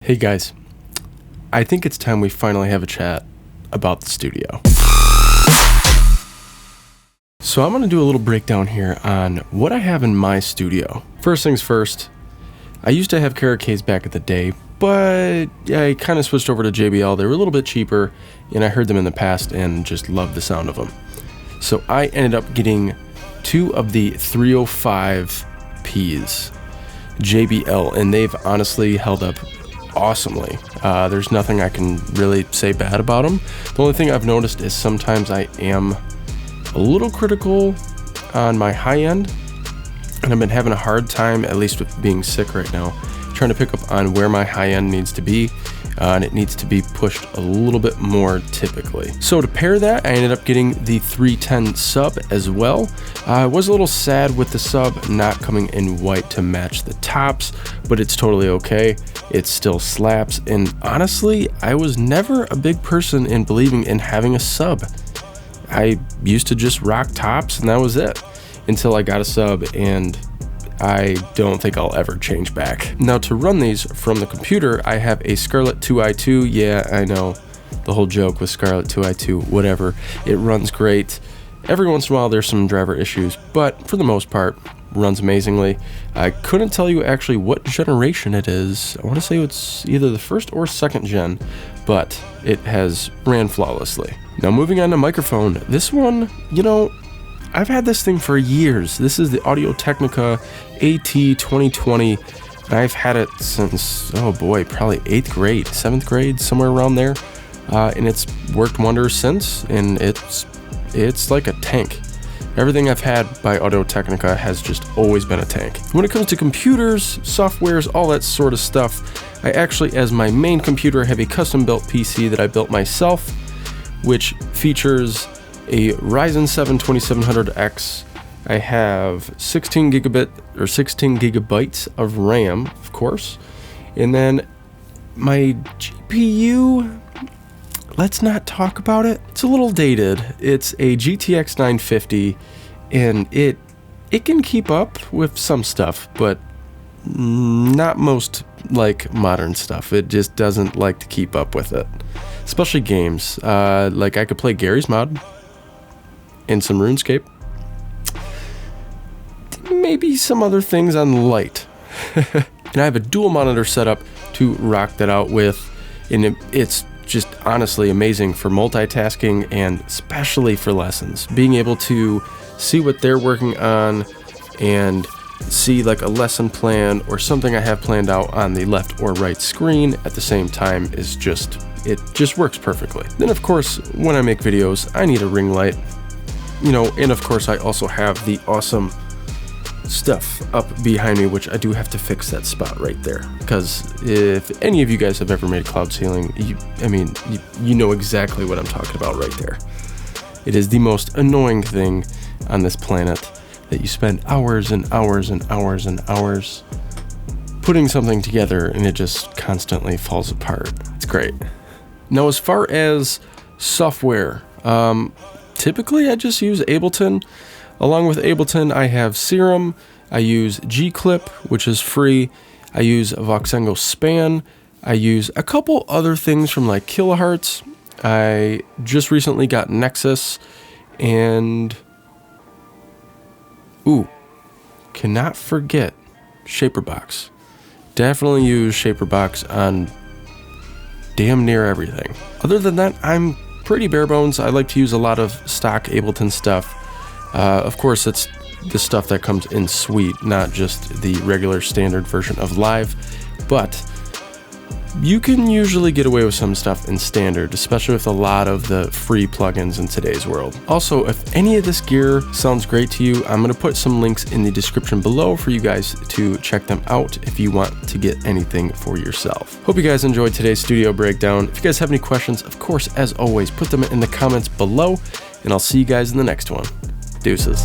Hey guys, I think it's time we finally have a chat about the studio. So I'm going to do a little breakdown here on what I have in my studio. First things first, I used to have Karake's back in the day, but I kind of switched over to JBL. They were a little bit cheaper, and I heard them in the past and just loved the sound of them. So I ended up getting two of the 305Ps, JBL, and they've honestly held up awesomely. There's nothing I can really say bad about them. The only thing I've noticed is sometimes I am a little critical on my high end, and I've been having a hard time, at least with being sick right now, trying to pick up on where my high end needs to be, and it needs to be pushed a little bit more typically. So to pair that, I ended up getting the 310 sub as well. I was a little sad with the sub not coming in white to match the tops, but it's totally okay. It still slaps, and honestly, I was never a big person in believing in having a sub. I used to just rock tops and that was it until I got a sub, and I don't think I'll ever change back. Now to run these from the computer, I have a Scarlett 2i2. Yeah, I know, the whole joke with Scarlett 2i2, whatever. It runs great. Every once in a while there's some driver issues, but for the most part, runs amazingly. I couldn't tell you actually what generation it is. I want to say it's either the first or second gen, but it has ran flawlessly. Now moving on to microphone, this one, I've had this thing for years. This is the Audio-Technica AT2020. And I've had it since, probably 8th grade, 7th grade, somewhere around there. And it's worked wonders since, and it's like a tank. Everything I've had by Audio-Technica has just always been a tank. When it comes to computers, softwares, all that sort of stuff, I actually, as my main computer, have a custom-built PC that I built myself, which features a Ryzen 7 2700X. I have 16 gigabytes of RAM, of course, and then my GPU, let's not talk about it. It's a little dated. It's a GTX 950, and it can keep up with some stuff, but not most modern stuff. It just doesn't like to keep up with it, especially games. I could play Gary's Mod and some RuneScape, maybe some other things on light. And I have a dual monitor setup to rock that out with, and it's just honestly amazing for multitasking and especially for lessons. Being able to see what they're working on and see a lesson plan or something I have planned out on the left or right screen at the same time is it just works perfectly. Then of course, when I make videos, I need a ring light, and of course I also have the awesome stuff up behind me, which I do have to fix that spot right there, because if any of you guys have ever made cloud ceiling, you know exactly what I'm talking about right there. It is the most annoying thing on this planet, that you spend hours and hours and hours and hours putting something together and it just constantly falls apart. It's great. Now as far as software, typically I just use Ableton. Along with Ableton, I have Serum, I use G-Clip, which is free, I use Voxengo Span, I use a couple other things from Kilohertz. I just recently got Nexus, and cannot forget Shaperbox. Definitely use Shaperbox on damn near everything. Other than that, I'm pretty bare bones. I like to use a lot of stock Ableton stuff. Of course, it's the stuff that comes in suite, not just the regular standard version of Live, but you can usually get away with some stuff in standard, especially with a lot of the free plugins in today's world. Also, if any of this gear sounds great to you, I'm going to put some links in the description below for you guys to check them out if you want to get anything for yourself. Hope you guys enjoyed today's studio breakdown. If you guys have any questions, of course, as always, put them in the comments below, and I'll see you guys in the next one. Deuces.